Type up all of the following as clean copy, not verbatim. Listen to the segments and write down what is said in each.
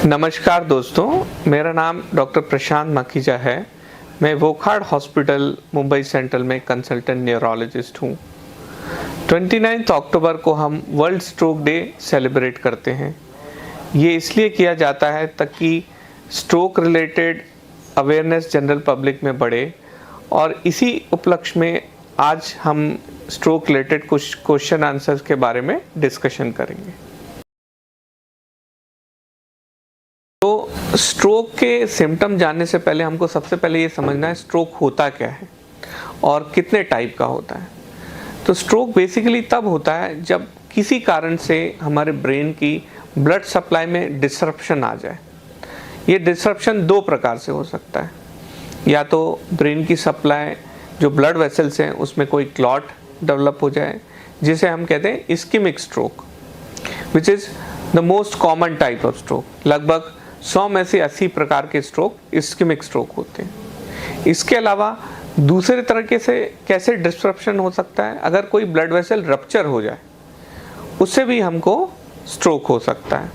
नमस्कार दोस्तों, मेरा नाम डॉक्टर प्रशांत माखीजा है। मैं वोकहार्ट हॉस्पिटल मुंबई सेंट्रल में कंसल्टेंट न्यूरोलॉजिस्ट हूँ। 29 अक्टूबर को हम वर्ल्ड स्ट्रोक डे सेलिब्रेट करते हैं। ये इसलिए किया जाता है ताकि stroke related awareness general public में बढ़े, और इसी उपलक्ष्य में आज हम स्ट्रोक रिलेटेड कुछ क्वेश्चन आंसर्स के बारे में डिस्कशन करेंगे। तो स्ट्रोक के सिम्टम जानने से पहले हमको सबसे पहले ये समझना है स्ट्रोक होता क्या है और कितने टाइप का होता है। तो स्ट्रोक बेसिकली तब होता है जब किसी कारण से हमारे ब्रेन की ब्लड सप्लाई में डिसरप्शन आ जाए। ये डिसरप्शन दो प्रकार से हो सकता है, या तो ब्रेन की सप्लाई जो ब्लड वेसल्स हैं उसमें कोई क्लॉट डेवलप हो जाए, जिसे हम कहते हैं ischaemic stroke, which is the most common type of stroke. लगभग 100 में से 80 प्रकार के स्ट्रोक इस्केमिक स्ट्रोक होते हैं। इसके अलावा दूसरे तरीके से कैसे डिस्ट्रप्शन हो सकता है, अगर कोई ब्लड वेसल रप्चर हो जाए उससे भी हमको स्ट्रोक हो सकता है।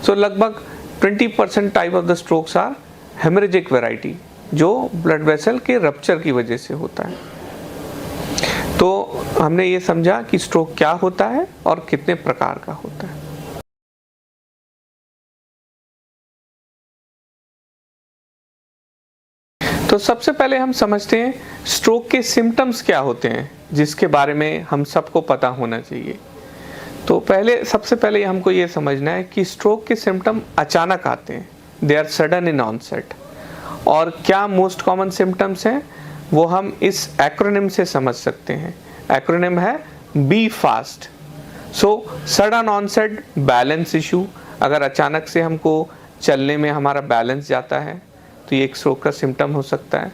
सो लगभग 20% type of the strokes are haemorrhagic variety, जो ब्लड वेसल के रप्चर की वजह से होता है। तो हमने ये समझा कि स्ट्रोक क्या होता है और कितने प्रकार का होता है। तो सबसे पहले हम समझते हैं स्ट्रोक के सिम्टम्स क्या होते हैं, जिसके बारे में हम सबको पता होना चाहिए। तो सबसे पहले हमको ये समझना है कि स्ट्रोक के सिम्टम अचानक आते हैं, they are sudden in onset. और क्या मोस्ट कॉमन सिम्टम्स हैं वो हम इस एक्रोनिम से समझ सकते हैं। एक्रोनिम है BE FAST. So sudden onset balance issue, अगर अचानक से हमको चलने में हमारा बैलेंस जाता है तो ये एक स्ट्रोक का सिम्टम हो सकता है।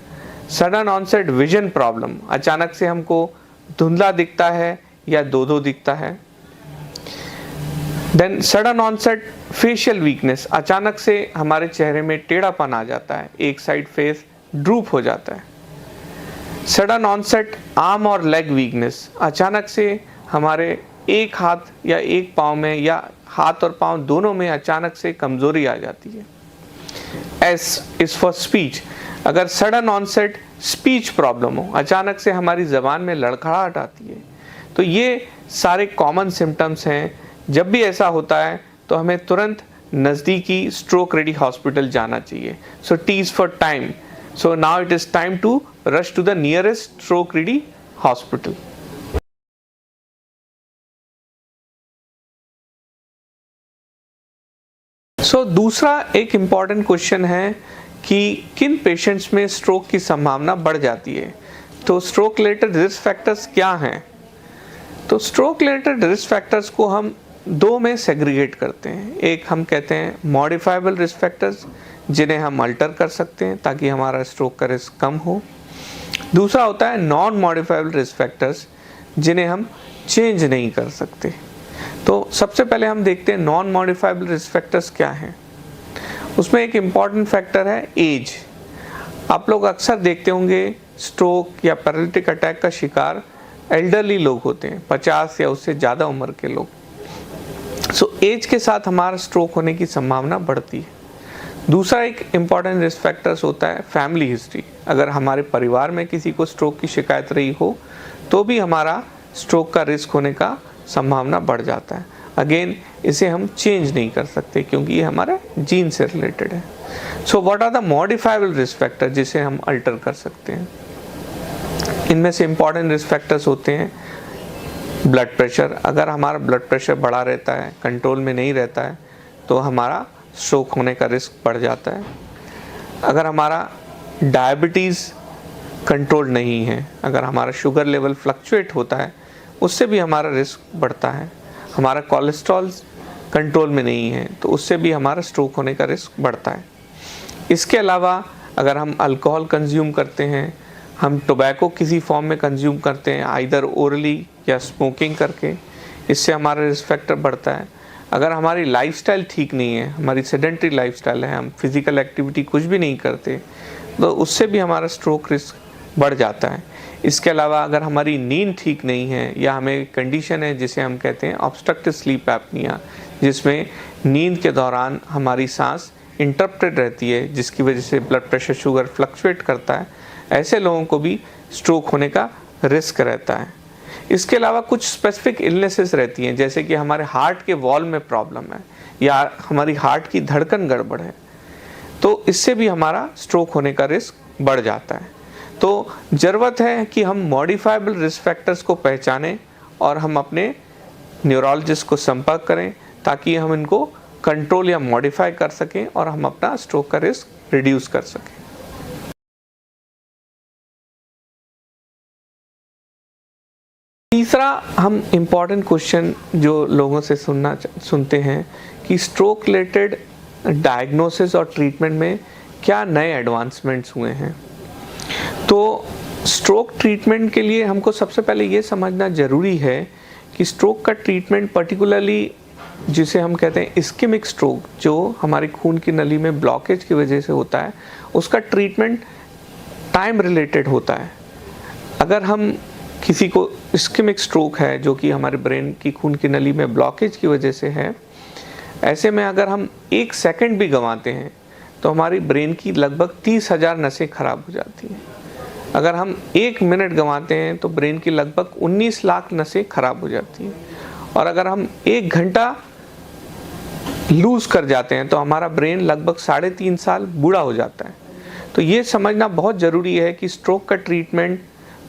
सडन ऑनसेट विजन प्रॉब्लम, अचानक से हमको धुंधला दिखता है या दो दिखता है। Then sudden onset facial weakness, अचानक से हमारे चेहरे में टेढ़ापन आ जाता है, एक साइड फेस ड्रूप हो जाता है। सडन ऑनसेट आर्म और लेग वीकनेस, अचानक से हमारे एक हाथ या एक पाँव में या हाथ और पाँव दोनों में अचानक से कमजोरी आ जाती है। S is for स्पीच, अगर सडन ऑनसेट स्पीच प्रॉब्लम हो, अचानक से हमारी जबान में लड़खड़ाहट आती है। तो ये सारे कॉमन सिम्टम्स हैं। जब भी ऐसा होता है तो हमें तुरंत नज़दीकी स्ट्रोक रेडी हॉस्पिटल जाना चाहिए। So T is for time, so now it is time to rush to the nearest stroke ready hospital. So दूसरा एक इम्पॉर्टेंट क्वेश्चन है कि किन पेशेंट्स में स्ट्रोक की संभावना बढ़ जाती है। तो स्ट्रोक रिलेटेड रिस्क फैक्टर्स क्या हैं? तो स्ट्रोक रिलेटेड रिस्क फैक्टर्स को हम दो में सेग्रीगेट करते हैं। एक हम कहते हैं मॉडिफाइबल रिस्क फैक्टर्स, जिन्हें हम अल्टर कर सकते हैं ताकि हमारा स्ट्रोक का रिस्क कम हो। दूसरा होता है नॉन मॉडिफाइबल रिस्क फैक्टर्स, जिन्हें हम चेंज नहीं कर सकते। तो सबसे पहले हम देखते हैं नॉन मॉडिफाइबल रिस्क फैक्टर्स क्या हैं। उसमें एक इम्पॉर्टेंट फैक्टर है एज। आप लोग अक्सर देखते होंगे स्ट्रोक या पैरालिटिक अटैक का शिकार एल्डरली लोग होते हैं, 50 या उससे ज़्यादा उम्र के लोग। सो एज के साथ हमारा स्ट्रोक होने की संभावना बढ़ती है। दूसरा एक इम्पॉर्टेंट रिस्क फैक्टर्स होता है फैमिली हिस्ट्री। अगर हमारे परिवार में किसी को स्ट्रोक की शिकायत रही हो तो भी हमारा स्ट्रोक का रिस्क होने का संभावना बढ़ जाता है। अगेन इसे हम चेंज नहीं कर सकते क्योंकि ये हमारे जीन से रिलेटेड है। So what are the modifiable risk factor जिसे हम अल्टर कर सकते हैं? इनमें से इम्पॉर्टेंट रिस्क फैक्टर्स होते हैं ब्लड प्रेशर। अगर हमारा ब्लड प्रेशर बढ़ा रहता है, कंट्रोल में नहीं रहता है, तो हमारा स्ट्रोक होने का रिस्क बढ़ जाता है। अगर हमारा डायबिटीज़ कंट्रोल नहीं है, अगर हमारा शुगर लेवल फ्लक्चुएट होता है, उससे भी हमारा रिस्क बढ़ता है। हमारा कोलेस्ट्रॉल कंट्रोल में नहीं है तो उससे भी हमारा स्ट्रोक होने का रिस्क बढ़ता है। इसके अलावा अगर हम अल्कोहल कंज्यूम करते हैं, हम टोबैको किसी फॉर्म में कंज्यूम करते हैं, आइदर ओरली या स्मोकिंग करके, इससे हमारा रिस्क फैक्टर बढ़ता है। अगर हमारी लाइफस्टाइल ठीक नहीं है, हमारी सेडेंटरी लाइफस्टाइल है, हम फिज़िकल एक्टिविटी कुछ भी नहीं करते, तो उससे भी हमारा स्ट्रोक रिस्क बढ़ जाता है। इसके अलावा अगर हमारी नींद ठीक नहीं है या हमें कंडीशन है जिसे हम कहते हैं ऑब्स्ट्रक्टिव स्लीप एपनिया, जिसमें नींद के दौरान हमारी सांस इंटरप्टेड रहती है, जिसकी वजह से ब्लड प्रेशर, शुगर फ्लक्चुएट करता है, ऐसे लोगों को भी स्ट्रोक होने का रिस्क रहता है। इसके अलावा कुछ स्पेसिफिक इलनेसेस रहती हैं, जैसे कि हमारे हार्ट के वॉल में प्रॉब्लम है या हमारी हार्ट की धड़कन गड़बड़ है, तो इससे भी हमारा स्ट्रोक होने का रिस्क बढ़ जाता है। तो ज़रूरत है कि हम मॉडिफाइबल रिस्क फैक्टर्स को पहचानें और हम अपने न्यूरोलॉजिस्ट को संपर्क करें, ताकि हम इनको कंट्रोल या मॉडिफाई कर सकें और हम अपना स्ट्रोक का रिस्क रिड्यूस कर सकें। तीसरा हम इम्पॉर्टेंट क्वेश्चन जो लोगों से सुनते हैं कि स्ट्रोक रिलेटेड डायग्नोसिस और ट्रीटमेंट में क्या नए एडवांसमेंट्स हुए हैं। तो स्ट्रोक ट्रीटमेंट के लिए हमको सबसे पहले ये समझना ज़रूरी है कि स्ट्रोक का ट्रीटमेंट, पर्टिकुलरली जिसे हम कहते हैं इस्केमिक स्ट्रोक, जो हमारी खून की नली में ब्लॉकेज की वजह से होता है, उसका ट्रीटमेंट टाइम रिलेटेड होता है। अगर हम किसी को इस्केमिक स्ट्रोक है जो कि हमारे ब्रेन की खून की नली में ब्लॉकेज की वजह से है, ऐसे में अगर हम 1 सेकंड भी गंवाते हैं तो हमारी ब्रेन की लगभग 30,000 नसें खराब हो जाती हैं। अगर हम 1 मिनट गंवाते हैं तो ब्रेन की लगभग 19 लाख नसें खराब हो जाती हैं। और अगर हम 1 घंटा लूज कर जाते हैं तो हमारा ब्रेन लगभग 3.5 साल बूढ़ा हो जाता है। तो ये समझना बहुत ज़रूरी है कि स्ट्रोक का ट्रीटमेंट,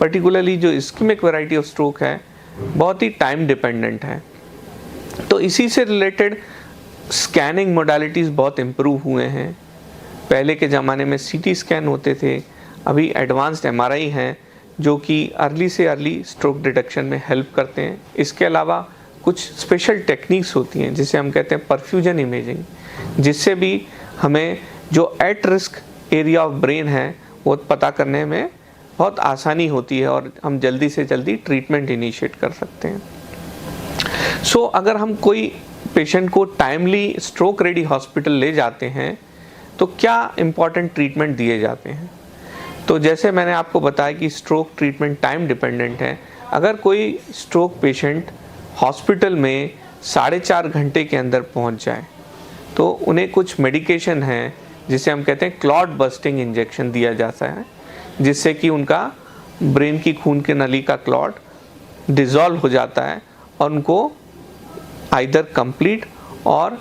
पर्टिकुलरली जो इस्केमिक वैरायटी ऑफ स्ट्रोक है, बहुत ही टाइम डिपेंडेंट है। तो इसी से रिलेटेड स्कैनिंग मोडालिटीज़ बहुत इम्प्रूव हुए हैं। पहले के ज़माने में सीटी स्कैन होते थे, अभी एडवांस्ड एमआरआई हैं जो कि अर्ली से अर्ली स्ट्रोक डिटेक्शन में हेल्प करते हैं। इसके अलावा कुछ स्पेशल टेक्निक्स होती हैं जिसे हम कहते हैं परफ्यूजन इमेजिंग, जिससे भी हमें जो at risk area of brain है वो पता करने में बहुत आसानी होती है और हम जल्दी से जल्दी ट्रीटमेंट इनिशिएट कर सकते हैं। सो अगर हम कोई पेशेंट को टाइमली स्ट्रोक रेडी हॉस्पिटल ले जाते हैं तो क्या इम्पॉर्टेंट ट्रीटमेंट दिए जाते हैं। तो जैसे मैंने आपको बताया कि स्ट्रोक ट्रीटमेंट टाइम डिपेंडेंट है। अगर कोई स्ट्रोक पेशेंट हॉस्पिटल में 4.5 घंटे के अंदर पहुंच जाए तो उन्हें कुछ मेडिकेशन है जिसे हम कहते हैं क्लॉट बस्टिंग इंजेक्शन दिया जाता है, जिससे कि उनका ब्रेन की खून की नली का क्लॉट डिज़ोल्व हो जाता है और उनको आइदर कंप्लीट और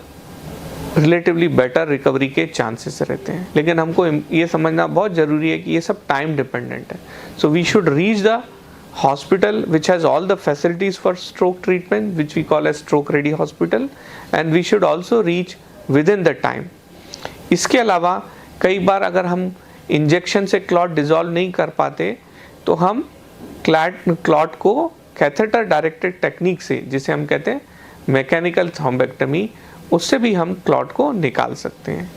रिलेटिवली बेटर रिकवरी के चांसेस रहते हैं। लेकिन हमको ये समझना बहुत ज़रूरी है कि ये सब टाइम डिपेंडेंट है। So we should reach the hospital which has all the facilities for stroke treatment, which we call as stroke ready hospital, and we should also reach within the time. इसके अलावा कई बार अगर हम injection से clot dissolve नहीं कर पाते तो हम क्लॉट को कैथेटर डायरेक्टेड टेक्निक से, जिसे हम कहते हैं मैकेनिकल थ्रोम्बेक्टमी, उससे भी हम क्लॉट को निकाल सकते हैं।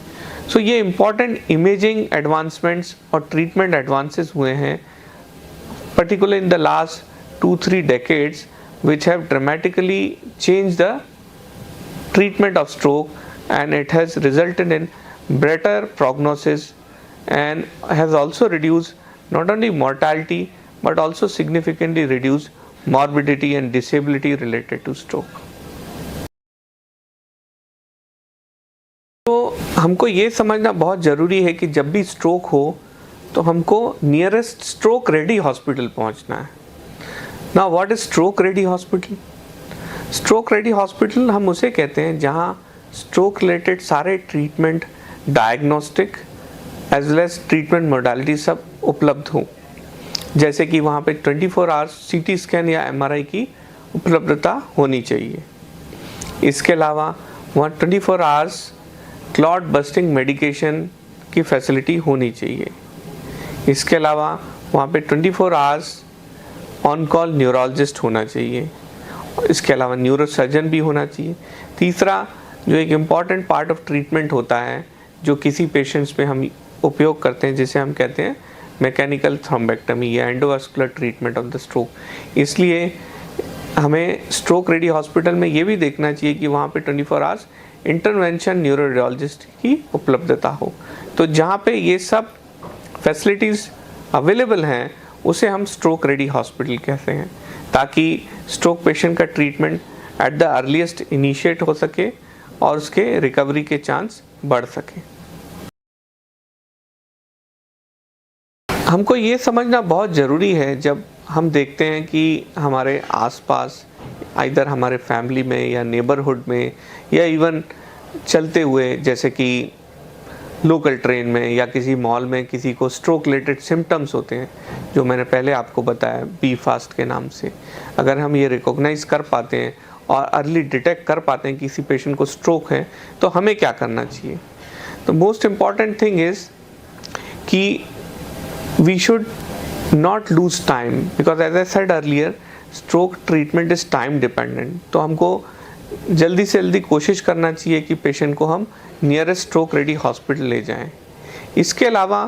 सो ये इम्पॉर्टेंट इमेजिंग एडवांसमेंट्स और ट्रीटमेंट एडवांसेस हुए हैं, particularly in the last 2-3 decades, which have dramatically changed the treatment of stroke, and it has resulted in better prognosis and has also reduced not only mortality but also significantly reduced morbidity and disability related to stroke. तो हमको ये समझना बहुत ज़रूरी है कि जब भी स्ट्रोक हो तो हमको नियरेस्ट स्ट्रोक रेडी हॉस्पिटल पहुंचना है। Now what is stroke ready hospital? Stroke ready hospital हम उसे कहते हैं जहां स्ट्रोक रिलेटेड सारे treatment, diagnostic as well as treatment modality सब उपलब्ध हो। जैसे कि वहाँ पे 24 आवर्स सीटी स्कैन या एमआरआई की उपलब्धता होनी चाहिए। इसके अलावा वहाँ 24 आवर्स क्लॉट बस्टिंग मेडिकेशन की फैसिलिटी होनी चाहिए। इसके अलावा वहाँ पे 24 आवर्स ऑन कॉल न्यूरोलॉजिस्ट होना चाहिए। इसके अलावा न्यूरोसर्जन भी होना चाहिए। तीसरा जो एक इम्पॉर्टेंट पार्ट ऑफ ट्रीटमेंट होता है जो किसी पेशेंट्स में हम उपयोग करते हैं, जिसे हम कहते हैं मैकेनिकल थ्रोम्बेक्टमी या endovascular treatment of the stroke. इसलिए हमें स्ट्रोक रेडी हॉस्पिटल में ये भी देखना चाहिए कि वहाँ पे 24 आवर्स इंटरवेंशन न्यूरोरेडियोलॉजिस्ट की उपलब्धता हो। तो जहाँ पे ये सब फैसिलिटीज़ अवेलेबल हैं उसे हम स्ट्रोक रेडी हॉस्पिटल कहते हैं, ताकि स्ट्रोक पेशेंट का treatment at the earliest initiate हो सके और उसके रिकवरी के चांस बढ़ सके। हमको ये समझना बहुत ज़रूरी है जब हम देखते हैं कि हमारे आसपास आइदर हमारे फैमिली में या नेबरहुड में या इवन चलते हुए जैसे कि लोकल ट्रेन में या किसी मॉल में किसी को स्ट्रोक रिलेटेड सिम्टम्स होते हैं, जो मैंने पहले आपको बताया बी फास्ट के नाम से। अगर हम ये रिकॉग्नाइज कर पाते हैं और अर्ली डिटेक्ट कर पाते हैं कि किसी पेशेंट को स्ट्रोक है, तो हमें क्या करना चाहिए? तो मोस्ट इम्पॉर्टेंट थिंग इज़ कि we should not lose time because as I said earlier stroke treatment is time dependent। तो हमको जल्दी से जल्दी कोशिश करना चाहिए कि पेशेंट को हम नियरेस्ट स्ट्रोक रेडी हॉस्पिटल ले जाएं। इसके अलावा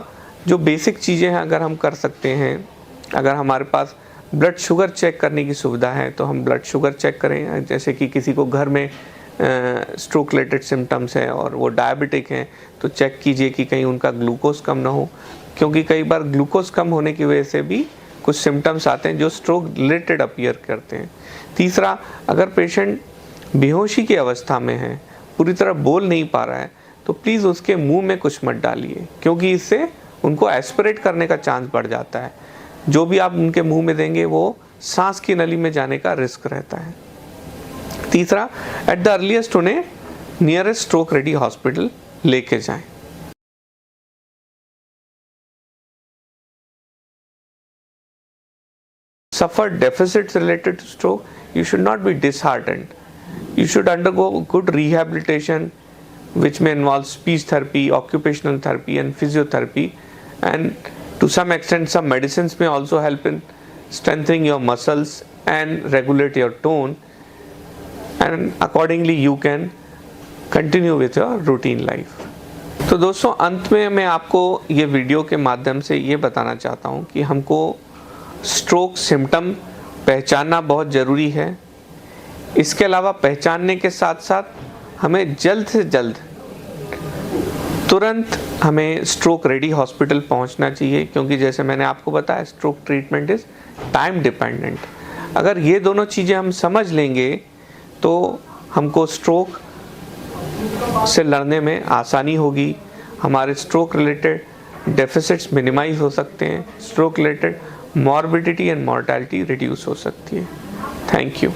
जो बेसिक चीज़ें हैं अगर हम कर सकते हैं, अगर हमारे पास ब्लड शुगर चेक करने की सुविधा है तो हम ब्लड शुगर चेक करें। जैसे कि किसी को घर में स्ट्रोक रिलेटेड सिम्टम्स है और वो डायबिटिक हैं तो चेक कीजिए कि कहीं उनका ग्लूकोज कम ना हो, क्योंकि कई बार ग्लूकोज कम होने की वजह से भी कुछ सिम्टम्स आते हैं जो स्ट्रोक रिलेटेड अपीयर करते हैं। तीसरा, अगर पेशेंट बेहोशी की अवस्था में है, पूरी तरह बोल नहीं पा रहा है, तो प्लीज़ उसके मुंह में कुछ मत डालिए, क्योंकि इससे उनको एस्पिरेट करने का चांस बढ़ जाता है। जो भी आप उनके मुंह में देंगे वो सांस की नली में जाने का रिस्क रहता है। तीसरा, एट द अर्लीस्ट उन्हें नियरेस्ट स्ट्रोक रेडी हॉस्पिटल लेके जाएं। Suffer deficits related to stroke, you should not be disheartened. You should undergo good rehabilitation, which may involve speech therapy, occupational therapy, and physiotherapy. And to some extent, some medicines may also help in strengthening your muscles and regulate your tone. And accordingly, you can continue with your routine life. तो दोस्तों, अंत में मैं आपको ये video के माध्यम से ये बताना चाहता हूँ कि हमको स्ट्रोक सिम्टम पहचानना बहुत ज़रूरी है। इसके अलावा पहचानने के साथ साथ हमें जल्द से जल्द तुरंत हमें स्ट्रोक रेडी हॉस्पिटल पहुंचना चाहिए, क्योंकि जैसे मैंने आपको बताया stroke treatment is time dependent. अगर ये दोनों चीज़ें हम समझ लेंगे तो हमको स्ट्रोक से लड़ने में आसानी होगी, हमारे स्ट्रोक रिलेटेड डेफिसिट्स मिनिमाइज हो सकते हैं, stroke related morbidity and mortality reduce हो सकती है। Thank you.